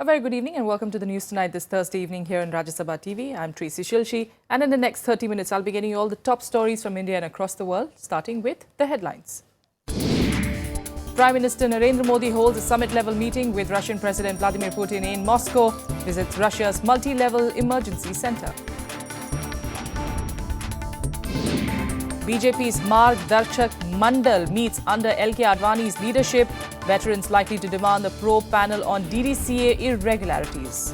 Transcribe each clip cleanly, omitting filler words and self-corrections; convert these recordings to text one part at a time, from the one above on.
A very good evening and welcome to the news tonight this Thursday evening here on Rajya Sabha TV. I'm Tracy Shilshi and in the next 30 minutes I'll be getting you all the top stories from India and across the world, starting with the headlines. Prime Minister Narendra Modi holds a summit-level meeting with Russian President Vladimir Putin in Moscow, visits Russia's multi-level emergency center. BJP's Marg Darshak Mandal meets under LK Advani's leadership. Veterans likely to demand the probe panel on DDCA irregularities.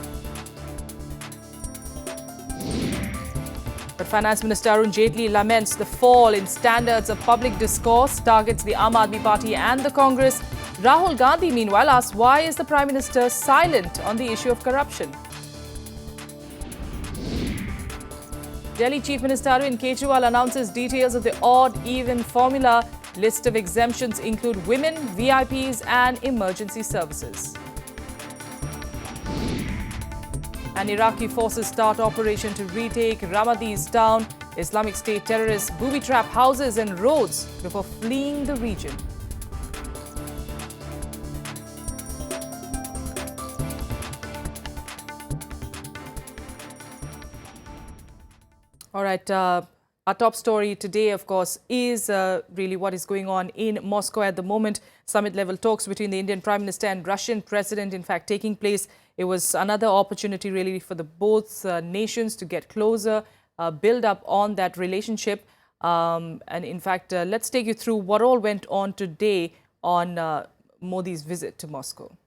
But Finance Minister Arun Jaitley laments the fall in standards of public discourse, targets the Aam Aadmi Party and the Congress. Rahul Gandhi, meanwhile, asks why is the Prime Minister silent on the issue of corruption? Delhi Chief Minister Arvind Kejriwal announces details of the odd-even formula. List of exemptions include women, VIPs and emergency services. And Iraqi forces start operation to retake Ramadi's town. Islamic State terrorists booby-trap houses and roads before fleeing the region. All right, our top story today, of course, is really what is going on in Moscow at the moment. Summit-level talks between the Indian Prime Minister and Russian President, in fact, taking place. It was another opportunity really for the both nations to get closer, build up on that relationship. And in fact, let's take you through what all went on today on Modi's visit to Moscow.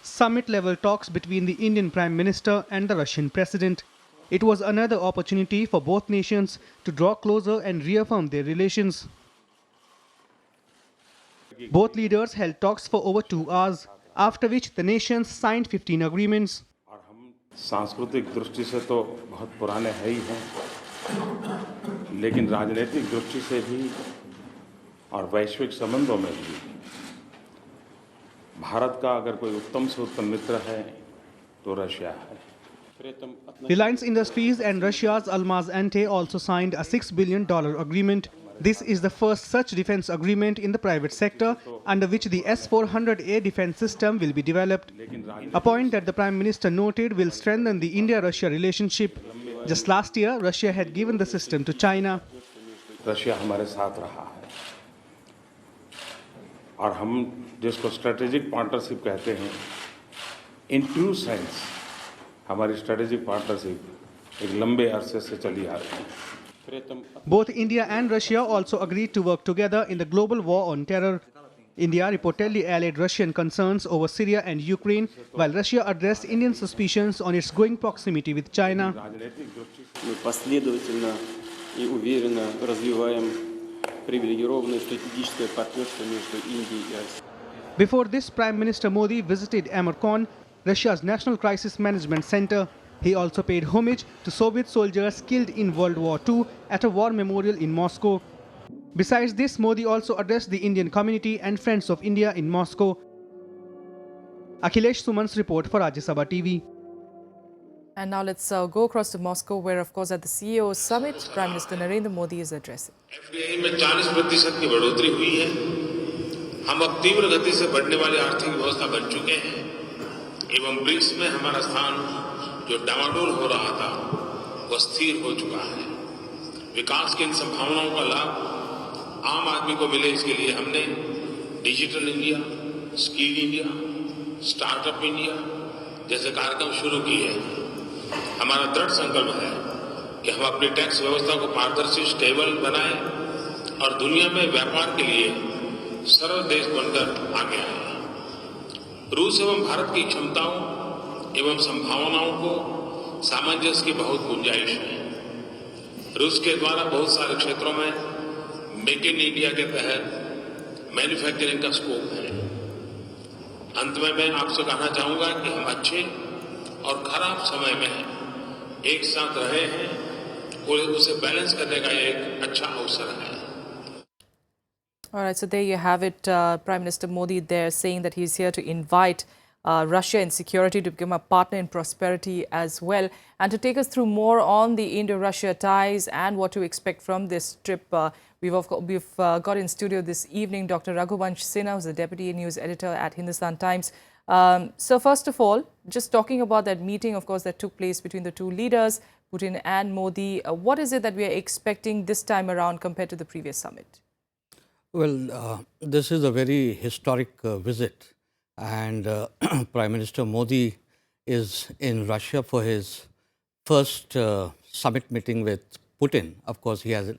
Summit-level talks between the Indian Prime Minister and the Russian President. It was another opportunity for both nations to draw closer and reaffirm their relations. Both leaders held talks for over 2 hours, after which the nations signed 15 agreements. सांस्कृतिक दृष्टि से तो बहुत पुराने हैं ही हैं, लेकिन राजनीतिक दृष्टि से भी और वैश्विक संबंधों में भी भारत का अगर कोई उत्तम से उत्तम मित्र है तो रशिया है. Reliance Industries and Russia's Almaz Ante also signed a $6 billion agreement. This is the first such defense agreement in the private sector, under which the S-400 air defense system will be developed. A point that the Prime Minister noted will strengthen the India-Russia relationship. Just last year, Russia had given the system to China. Russia हमारे साथ रहा है और हम जिसको strategic partnership कहते हैं, in true sense हमारी स्ट्रेटेजिक पार्टनरशिप एक लंबे अरसे से चली आ रही है. Both India and Russia also agreed to work together in the global war on terror. India reportedly allayed Russian concerns over Syria and Ukraine, while Russia addressed Indian suspicions on its growing proximity with China. Мы последовательно и уверенно развиваем привилегированное стратегическое партнерство между Индией и Россией. Before this, Prime Minister Modi visited Amarkon, Russia's National Crisis Management Center. He also paid homage to Soviet soldiers killed in World War II at a war memorial in Moscow. Besides this, Modi also addressed the Indian community and friends of India in Moscow. Akhilesh Suman's report for Rajya Sabha TV. And now let's go across to Moscow, where, of course, at the CEO Summit, Prime Minister Narendra Modi is addressing. FDI में 40% की बढ़ोतरी हुई है. हम अब तीव्र गति से बढ़ने वाली आर्थिक व्यवस्था बन चुके हैं एवं ब्रिक्स में हमारा स्थान जो डामाडोल हो रहा था वह स्थिर हो चुका है. विकास की इन संभावनाओं का लाभ आम आदमी को मिले, इसके लिए हमने digital India, skill India, startup India जैसे कार्यक्रम शुरू किए हैं. हमारा दृढ़ संकल्प है कि हम अपनी टैक्स व्यवस्था को पारदर्शी, स्टेबल बनाएं और दुनिया में व्यापार के लिए सरल देश बनकर आगे आए. रूस एवं भारत की क्षमताओं एवं संभावनाओं को सामंजस्य की बहुत गुंजाइश है. रूस के द्वारा बहुत सारे क्षेत्रों में मेक इन इंडिया के तहत मैन्युफैक्चरिंग का स्कोप है. अंत में मैं आपसे कहना चाहूंगा कि हम अच्छे और खराब समय में एक साथ रहे हैं और उसे बैलेंस करने का एक अच्छा अवसर है. All right, so there you have it. Prime Minister Modi there saying that he's here to invite Russia in security to become a partner in prosperity as well. And to take us through more on the Indo-Russia ties and what to expect from this trip, We've got in studio this evening Dr. Raghuvansh Sinha, who's the Deputy News Editor at Hindustan Times. So first of all, just talking about that meeting, of course, that took place between the two leaders, Putin and Modi. What is it that we are expecting this time around compared to the previous summit? Well, this is a very historic visit, and Prime Minister Modi is in Russia for his first summit meeting with Putin. Of course, he has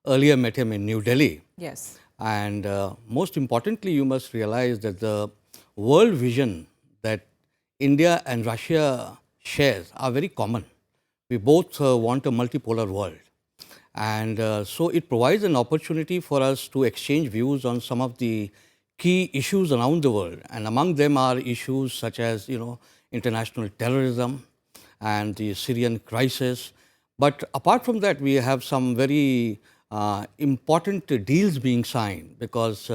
earlier met him in New Delhi. Yes. And most importantly, you must realize that the world vision that India and Russia shares are very common. We both want a multipolar world. And so it provides an opportunity for us to exchange views on some of the key issues around the world. And among them are issues such as, international terrorism and the Syrian crisis. But apart from that, we have some very important deals being signed, because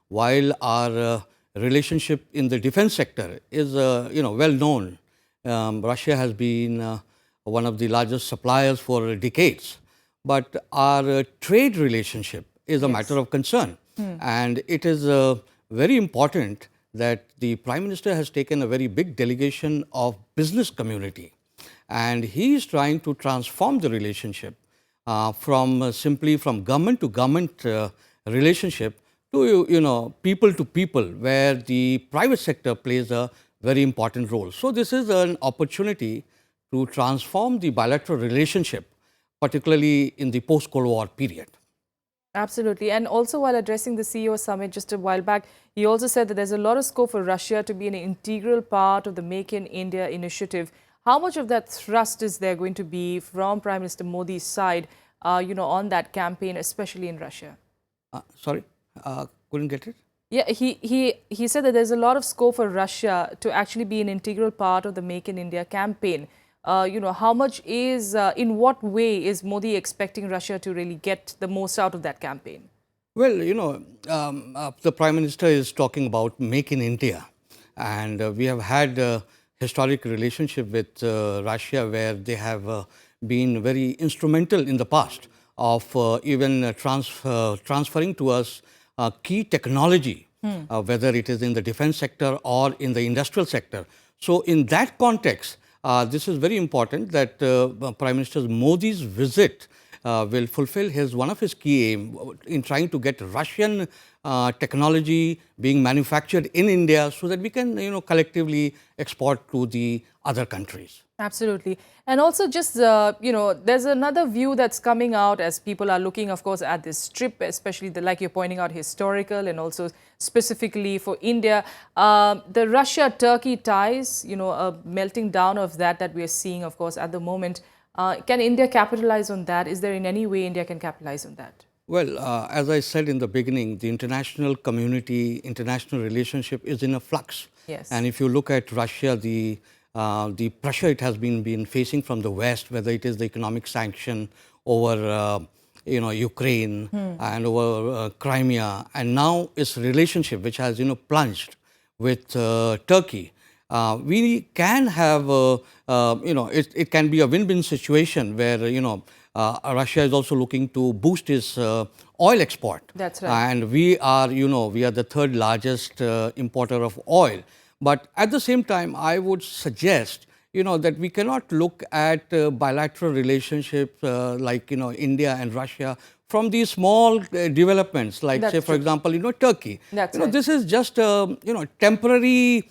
while our relationship in the defense sector is, well known, Russia has been one of the largest suppliers for decades. But our trade relationship is a matter of concern. And it is very important that the Prime Minister has taken a very big delegation of business community. And he is trying to transform the relationship from simply from government to government relationship to, people to people, where the private sector plays a very important role. So this is an opportunity to transform the bilateral relationship, particularly in the post-Cold War period. Absolutely. And also, while addressing the CEO summit just a while back, he also said that there's a lot of scope for Russia to be an integral part of the Make in India initiative. How much of that thrust is there going to be from Prime Minister Modi's side, on that campaign, especially in Russia? Sorry, couldn't get it? Yeah, he said that there's a lot of scope for Russia to actually be an integral part of the Make in India campaign. How much is, in what way is Modi expecting Russia to really get the most out of that campaign? Well, the Prime Minister is talking about Make in India. And we have had a historic relationship with Russia, where they have been very instrumental in the past of even transferring to us key technology, whether it is in the defense sector or in the industrial sector. So in that context, this is very important that Prime Minister Modi's visit will fulfill one of his key aims in trying to get Russian technology being manufactured in India, so that we can, collectively export to the other countries. Absolutely. And also just, there's another view that's coming out as people are looking, of course, at this trip, especially like you're pointing out, historical and also specifically for India. The Russia-Turkey ties, a melting down of that we are seeing, of course, at the moment. Can India capitalize on that? Is there in any way India can capitalize on that? Well, as I said in the beginning, the international community, international relationship is in a flux. Yes. And if you look at Russia, the pressure it has been facing from the West, whether it is the economic sanction over, Ukraine and over Crimea, and now its relationship, which has, plunged with Turkey. We can have, it can be a win-win situation where, Russia is also looking to boost its oil export. That's right. And we are, we are the third largest importer of oil. But at the same time, I would suggest, that we cannot look at bilateral relationships like, India and Russia from these small developments, like, That's say, for true. example, Turkey. That's right. This is just, temporary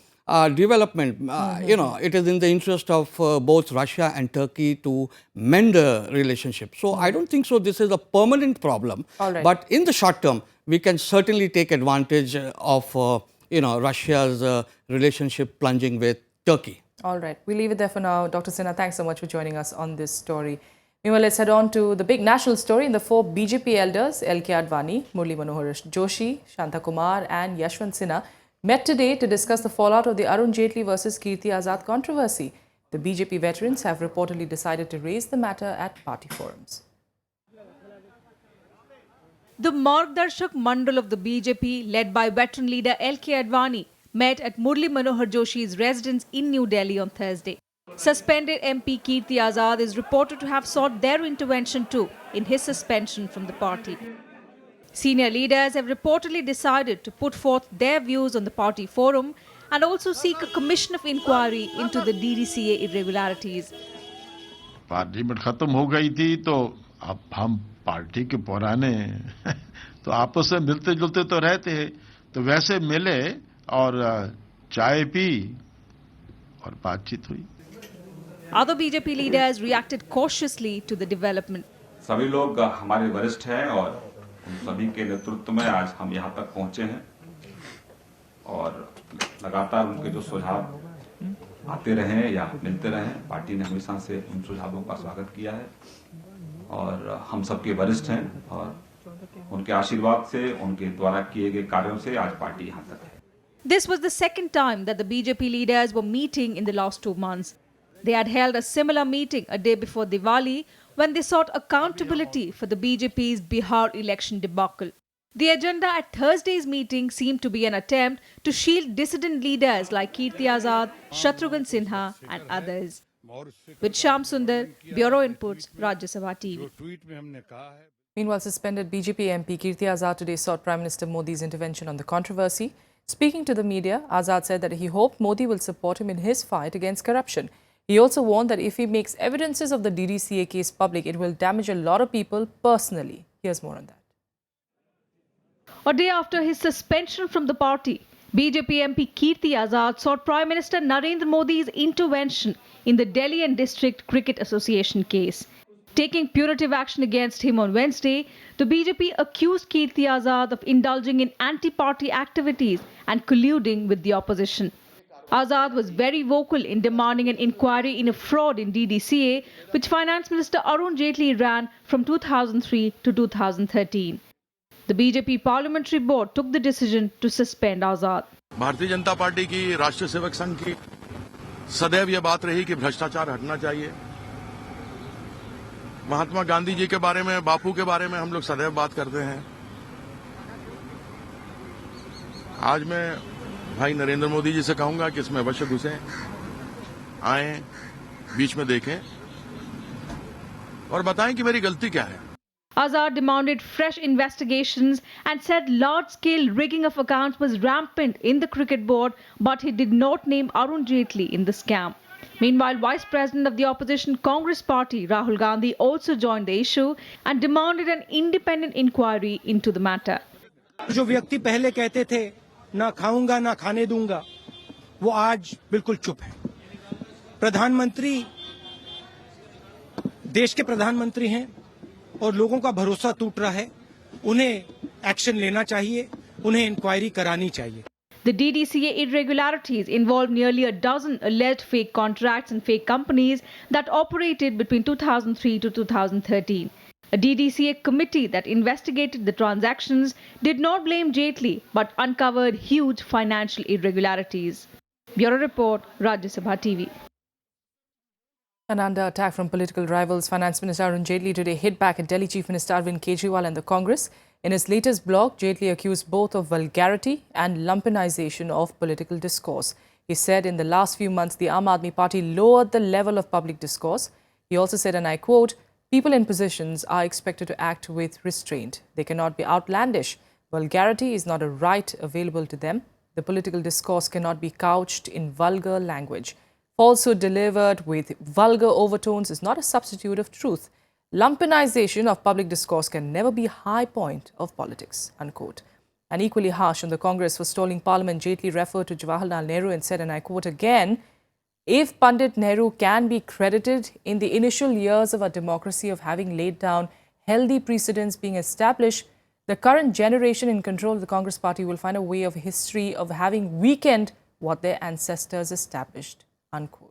development. It is in the interest of both Russia and Turkey to mend the relationship. So I don't think so this is a permanent problem. All right. But in the short term, we can certainly take advantage of Russia's relationship plunging with Turkey. All right. We'll leave it there for now. Dr. Sinha, thanks so much for joining us on this story. Meanwhile, let's head on to the big national story. In the four BJP elders, L.K. Advani, Murli Manohar Joshi, Shanta Kumar and Yashwant Sinha met today to discuss the fallout of the Arun Jaitley versus Kirti Azad controversy. The BJP veterans have reportedly decided to raise the matter at party forums. The Margdarshak Mandal of the BJP, led by veteran leader L.K. Advani, met at Murli Manohar Joshi's residence in New Delhi on Thursday. Suspended MP Kirti Azad is reported to have sought their intervention too in his suspension from the party. Senior leaders have reportedly decided to put forth their views on the party forum and also seek a commission of inquiry into the DDCA irregularities. Parliament खत्म हो गई थी तो अब हम party के पुराने तो आपस में मिलते जुलते तो रहते हैं, तो वैसे मिले और चाय पी और बातचीत हुई. Other BJP leaders reacted cautiously to the development. सभी लोग हमारे वरिष्ठ हैं और उन सभी के नेतृत्व में आज हम यहाँ तक पहुंचे हैं और लगातार उनके जो सुझाव आते रहे या मिलते रहे, पार्टी ने हमेशा से उन सुझावों का स्वागत किया है और हम सबके वरिष्ठ हैं और उनके आशीर्वाद से, उनके द्वारा किए गए कार्यों से आज पार्टी यहाँ तक है. This was the second time that the BJP leaders were meeting in the last 2 months. They had held a similar meeting a day before Diwali when they sought accountability for the BJP's Bihar election debacle. The agenda at Thursday's meeting seemed to be an attempt to shield dissident leaders like Kirti Azad, Shatrughan Sinha and others. With Shyam Sundar, Bureau Inputs, Rajya Sabha TV. Meanwhile, suspended BJP MP Kirti Azad today sought Prime Minister Modi's intervention on the controversy. Speaking to the media, Azad said that he hoped Modi will support him in his fight against corruption. He also warned that if he makes evidences of the DDCA case public, it will damage a lot of people personally. Here's more on that. A day after his suspension from the party, BJP MP Kirti Azad sought Prime Minister Narendra Modi's intervention in the Delhi and District Cricket Association case. Taking punitive action against him on Wednesday, the BJP accused Kirti Azad of indulging in anti-party activities and colluding with the opposition. Azad was very vocal in demanding an inquiry in a fraud in DDCA, which Finance Minister Arun Jaitley ran from 2003 to 2013. The BJP Parliamentary Board took the decision to suspend Azad. Bharatiya Janata party की राष्ट्रीय सेवक संघ की सदैव यह बात रही कि भ्रष्टाचार हटना चाहिए. महात्मा गांधी जी के बारे में, बापू के बारे में हम लोग सदैव बात करते हैं. आज मैं भाई नरेंद्र मोदी जी से कहूंगा कि इसमें अवश्य घुसें, आए, बीच में देखें और बताएं कि मेरी गलती क्या है. Azad demanded fresh investigations and said large-scale rigging of accounts was rampant in the cricket board, but he did not name Arun Jaitley in the scam. Meanwhile, Vice President of the opposition Congress Party, Rahul Gandhi, also joined the issue and demanded an independent inquiry into the matter. जो व्यक्ति पहले कहते थे ना खाऊंगा ना खाने दूंगा, वो आज बिल्कुल चुप है. प्रधानमंत्री देश के प्रधानमंत्री हैं और लोगों का भरोसा टूट रहा है. उन्हें एक्शन लेना चाहिए, उन्हें इंक्वायरी करानी चाहिए. The DDCA irregularities involved nearly a dozen alleged fake contracts and fake companies that operated between 2003 to 2013. A DDCA committee that investigated the transactions did not blame Jaitley but uncovered huge financial irregularities. Bureau Report, Rajya Sabha TV. And under attack from political rivals, Finance Minister Arun Jaitley today hit back at Delhi Chief Minister Arvind Kejriwal and the Congress. In his latest blog, Jaitley accused both of vulgarity and lumpinization of political discourse. He said in the last few months, the Aam Aadmi Party lowered the level of public discourse. He also said, and I quote, "People in positions are expected to act with restraint. They cannot be outlandish. Vulgarity is not a right available to them. The political discourse cannot be couched in vulgar language. Falsehood delivered with vulgar overtones is not a substitute of truth. Lumpinization of public discourse can never be a high point of politics," unquote. And equally harsh on the Congress for stalling Parliament, Jaitley referred to Jawaharlal Nehru and said, and I quote again, "If Pandit Nehru can be credited in the initial years of our democracy of having laid down healthy precedents being established, the current generation in control of the Congress party will find a way of history of having weakened what their ancestors established," unquote.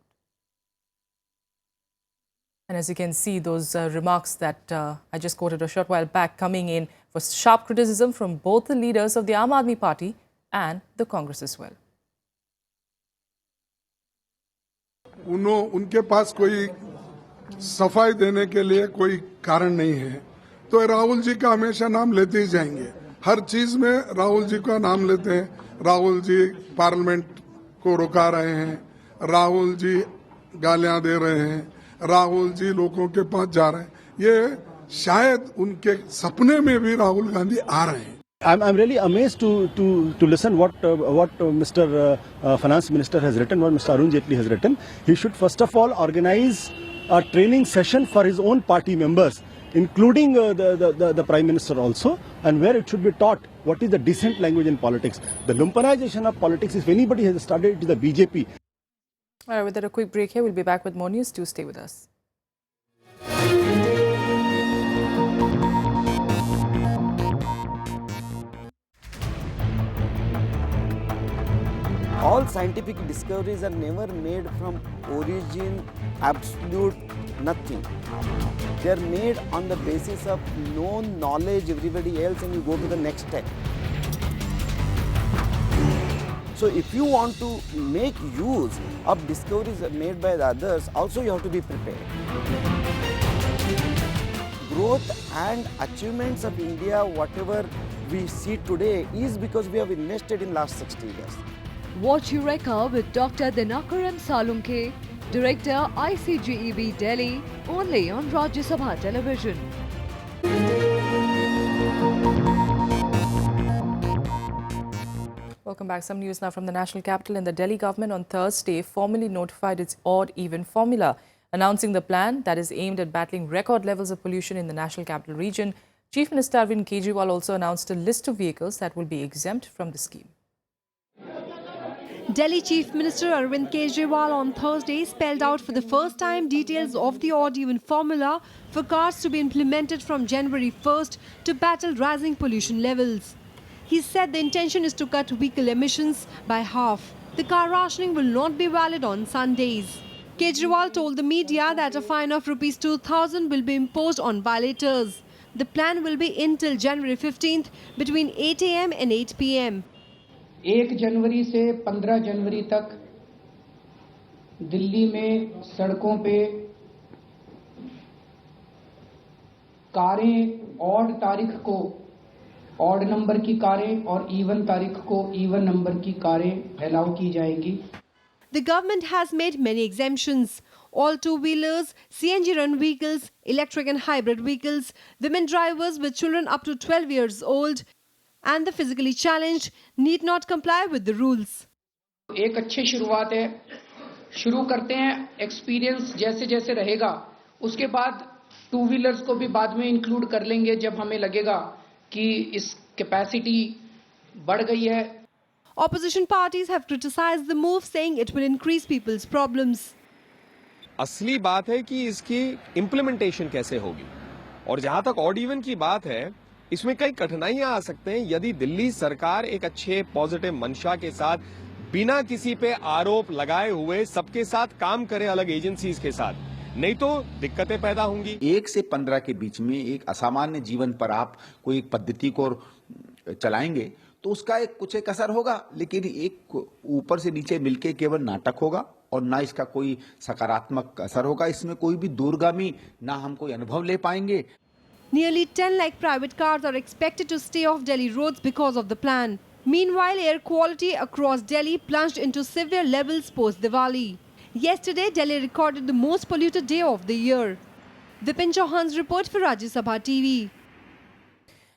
And as you can see, those remarks that I just quoted a short while back coming in for sharp criticism from both the leaders of the Aam Aadmi Party and the Congress as well. उनके पास कोई सफाई देने के लिए कोई कारण नहीं है, तो राहुल जी का हमेशा नाम लेते ही जाएंगे. हर चीज में राहुल जी का नाम लेते हैं. राहुल जी पार्लियामेंट को रुका रहे हैं, राहुल जी गालियां दे रहे हैं, राहुल जी लोगों के पास जा रहे हैं. ये शायद उनके सपने में भी राहुल गांधी आ रहे हैं। I'm really amazed to listen what Mr. Finance Minister has written, what Mr. Arun Jaitley has written. He should first of all organize a training session for his own party members, including the Prime Minister also, and where it should be taught what is the decent language in politics. The lumpenization of politics, if anybody has started, it is the BJP. All right, with that, a quick break here. We'll be back with more news. Do stay with us. All scientific discoveries are never made from origin, absolute nothing. They are made on the basis of known knowledge, everybody else, and you go to the next step. So if you want to make use of discoveries made by the others, also you have to be prepared. Growth and achievements of India, whatever we see today, is because we have invested in last 60 years. Watch Eureka with Dr. Dinakaram Salunke, Director ICGEB Delhi, only on Rajya Sabha television. Welcome back. Some news now from the national capital. And the Delhi government on Thursday formally notified its odd-even formula, announcing the plan that is aimed at battling record levels of pollution in the national capital region. Chief Minister Arvind Kejriwal also announced a list of vehicles that will be exempt from the scheme. Delhi Chief Minister Arvind Kejriwal on Thursday spelled out for the first time details of the odd-even formula for cars to be implemented from January 1st to battle rising pollution levels. He said the intention is to cut vehicle emissions by half. The car rationing will not be valid on Sundays. Kejriwal told the media that a fine of Rs 2,000 will be imposed on violators. The plan will be in till January 15th between 8 a.m. and 8 p.m. 1 जनवरी से 15 जनवरी तक दिल्ली में सड़कों पे कारें odd तारीख को odd number की कारें और इवन तारीख को इवन नंबर की कारें अलाउ की जाएंगी. The government has made many exemptions. All two-wheelers, CNG-run vehicles, electric and hybrid vehicles, women drivers with children up to 12 years old, and the physically challenged need not comply with the rules. एक अच्छी शुरुआत है. शुरू करते हैं. Experience जैसे जैसे रहेगा उसके बाद टू व्हीलर्स को भी बाद में इंक्लूड कर लेंगे जब हमें लगेगा कि इस कैपेसिटी बढ़ गई है. Opposition parties have criticized the move, saying it will increase people's problems. असली बात है कि इसकी इम्प्लीमेंटेशन कैसे होगी, और जहां तक ऑड इवन की बात है, इसमें कई कठिनाइयां आ सकते हैं यदि दिल्ली सरकार एक अच्छे पॉजिटिव मंशा के साथ बिना किसी पे आरोप लगाए हुए सबके साथ काम करे, अलग एजेंसीज के साथ, नहीं तो दिक्कतें पैदा होंगी. 1 से 15 के बीच में एक असामान्य जीवन पर आप कोई एक पद्धति को चलाएंगे तो उसका एक असर होगा, लेकिन एक ऊपर से नीचे मिलके केवल नाटक होगा और ना इसका कोई सकारात्मक असर होगा. इसमें कोई भी दूरगामी ना हम कोई अनुभव ले पाएंगे. Nearly 10 lakh private cars are expected to stay off Delhi roads because of the plan. Meanwhile, air quality across Delhi plunged into severe levels post-Diwali. Yesterday, Delhi recorded the most polluted day of the year. Vipin Chauhan's report for Rajya Sabha TV.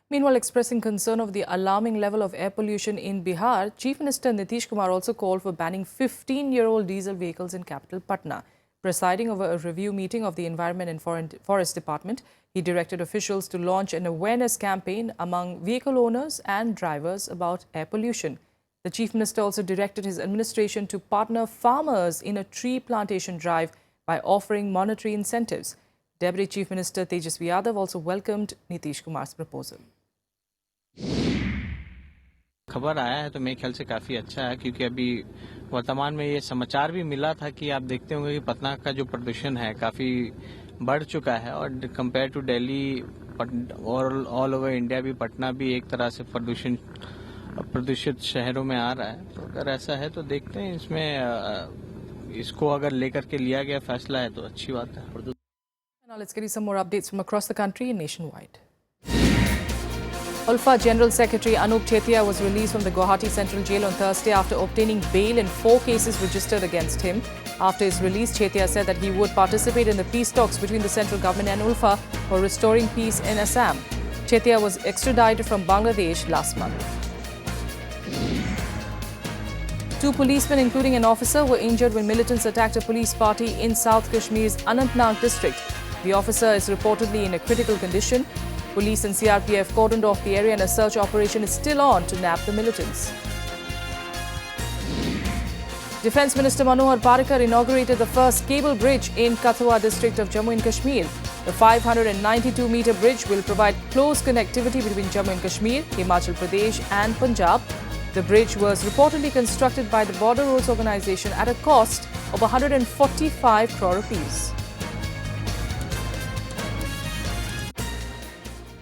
Meanwhile, expressing concern of the alarming level of air pollution in Bihar, Chief Minister Nitish Kumar also called for banning 15-year-old diesel vehicles in capital Patna. Presiding over a review meeting of the Environment and Forest Department, he directed officials to launch an awareness campaign among vehicle owners and drivers about air pollution. The Chief Minister also directed his administration to partner farmers in a tree plantation drive by offering monetary incentives. Deputy Chief Minister Tejasvi Yadav also welcomed Nitish Kumar's proposal. खबर आया है तो मेरे ख्याल से काफी अच्छा है, क्योंकि अभी वर्तमान में ये समाचार भी मिला था कि आप देखते होंगे कि पटना का जो प्रदूषण है काफी बढ़ चुका है, और कंपेयर टू दिल्ली और ऑल ओवर इंडिया भी पटना भी एक तरह से प्रदूषित शहरों में आ रहा है. तो अगर ऐसा है तो देखते हैं, इसमें इसको अगर लेकर के लिया गया फैसला है तो अच्छी बात है. Now let's get you some more updates from across the country and nationwide. Ulfa General Secretary Anup Chetia was released from the Guwahati Central Jail on Thursday after obtaining bail in 4 cases registered against him. After his release, Chetia said that he would participate in the peace talks between the central government and Ulfa for restoring peace in Assam. Chetia was extradited from Bangladesh last month. 2 policemen, including an officer, were injured when militants attacked a police party in South Kashmir's Anantnag district. The officer is reportedly in a critical condition. Police and CRPF cordoned off the area and a search operation is still on to nab the militants. Defence Minister Manohar Parrikar inaugurated the first cable bridge in Kathua district of Jammu and Kashmir. The 592-metre bridge will provide close connectivity between Jammu and Kashmir, Himachal Pradesh and Punjab. The bridge was reportedly constructed by the Border Roads Organisation at a cost of 145 crore rupees.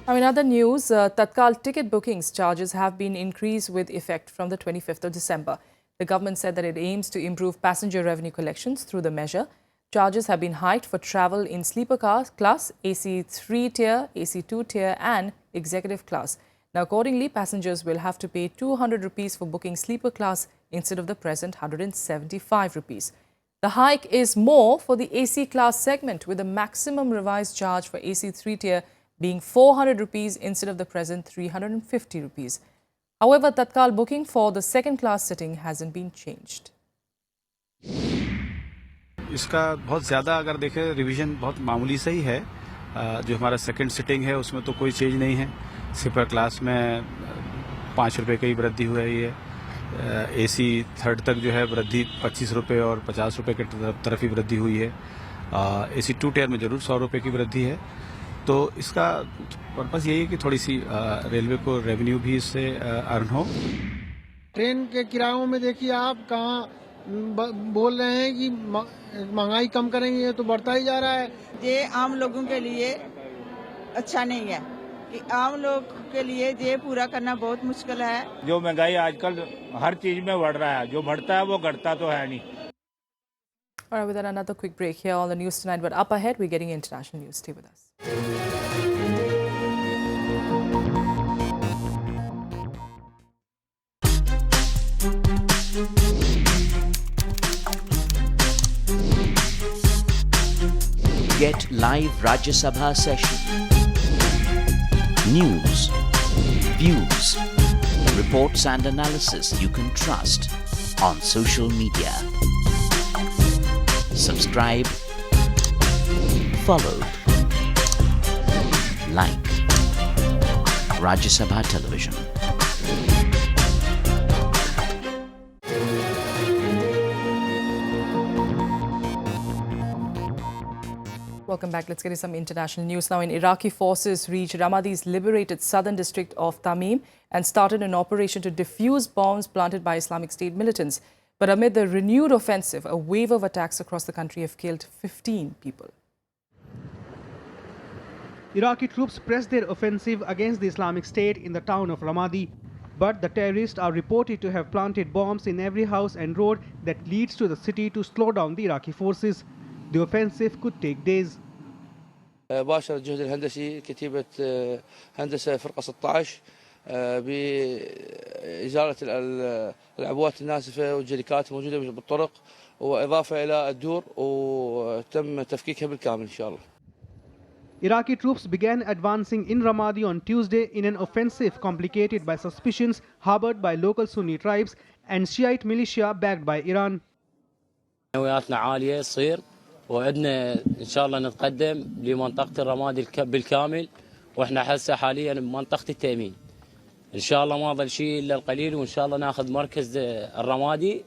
Now, in other news, Tatkal ticket bookings charges have been increased with effect from the 25th of December. The government said that it aims to improve passenger revenue collections through the measure. Charges have been hiked for travel in sleeper class, AC 3 tier, AC 2 tier and executive class. Now, accordingly, passengers will have to pay 200 rupees for booking sleeper class instead of the present 175 rupees. The hike is more for the AC class segment, with the maximum revised charge for AC 3 tier being 400 rupees instead of the present 350 rupees. However, Tatkal booking for the second class sitting hasn't been changed. इसका बहुत ज़्यादा अगर देखें revision बहुत मामूली सही है। जो हमारा सेकंड सिटिंग है उसमें तो कोई चेंज नहीं है। स्लीपर क्लास में 5 रुपये की वृद्धि हुई है। एसी थर्ड तक जो है वृद्धि 25 रुपये और 50 रुपये की तरफ ही वृद्धि हुई है। एसी 2 टियर में जरूर 100 रुपये की वृद्धि है। तो इसका पर्पस यही है कि थोड़ी सी रेलवे को रेवेन्यू भी इससे अर्न हो। ट्रेन के किरायों में देखिए आप कहाँ बोल रहे हैं कि महंगाई कम करेंगे, ये तो बढ़ता ही जा रहा है। ये आम लोगों के लिए अच्छा नहीं है कि आम लोग के लिए ये पूरा करना बहुत मुश्किल है। जो महंगाई आजकल हर चीज में बढ़ रहा है, जो बढ़ता है वो घटता तो है नहीं। All right, with that, another quick break here on the news tonight. But up ahead, we're getting international news. Stay with us. Get live Rajya Sabha session. News, views, reports and analysis you can trust on social media. Subscribe, follow, like Rajya Sabha Television. Welcome back. Let's get into some international news now. Iraqi forces reached Ramadi's liberated southern district of Tamim and started an operation to defuse bombs planted by Islamic State militants. But amid the renewed offensive, a wave of attacks across the country have killed 15 people. Iraqi troops pressed their offensive against the Islamic State in the town of Ramadi. But the terrorists are reported to have planted bombs in every house and road that leads to the city to slow down the Iraqi forces. The offensive could take days. باشر الجهد الهندسي كتيبة هندسة فرقة 16 بإزالة العبوات الناسفة والجريكات الموجودة بالطرق وإضافة إلى الدور وتم تفكيكها بالكامل إن شاء الله. Iraqi troops began advancing in Ramadi on Tuesday in an offensive complicated by suspicions harbored by local Sunni tribes and Shiite militia backed by Iran. نوياتنا عالية تصير وعدنا إن شاء الله نتقدم لمنطقة الرمادي بالكامل وإحنا هسه حاليا بمنطقة التأمين. إن شاء الله ما ظل شيء إلا القليل وإن شاء الله ناخذ مركز الرمادي.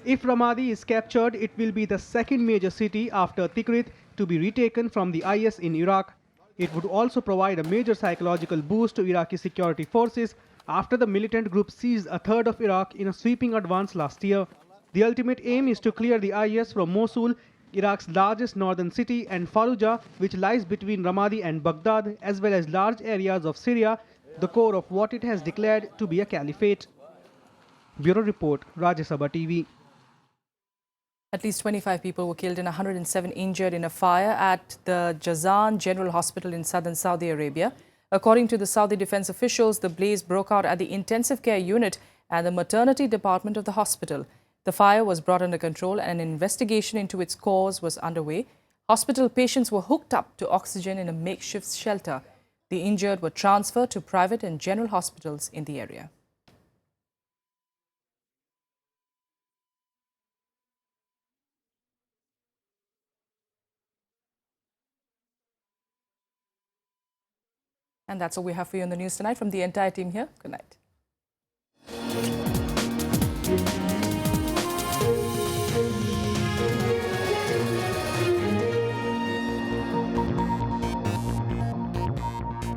If Ramadi is captured, it will be the second major city after Tikrit to be retaken from the IS in Iraq. It would also provide a major psychological boost to Iraqi security forces after the militant group seized a third of Iraq in a sweeping advance last year. The ultimate aim is to clear the IS from Mosul, Iraq's largest northern city, and Fallujah, which lies between Ramadi and Baghdad, as well as large areas of Syria, the core of what it has declared to be a caliphate. Bureau Report, Rajya Sabha TV. At least 25 people were killed and 107 injured in a fire at the Jazan General Hospital in southern Saudi Arabia. According to the Saudi defense officials, the blaze broke out at the intensive care unit and the maternity department of the hospital. The fire was brought under control and an investigation into its cause was underway. Hospital patients were hooked up to oxygen in a makeshift shelter. The injured were transferred to private and general hospitals in the area. And that's all we have for you on the news tonight from the entire team here. Good night.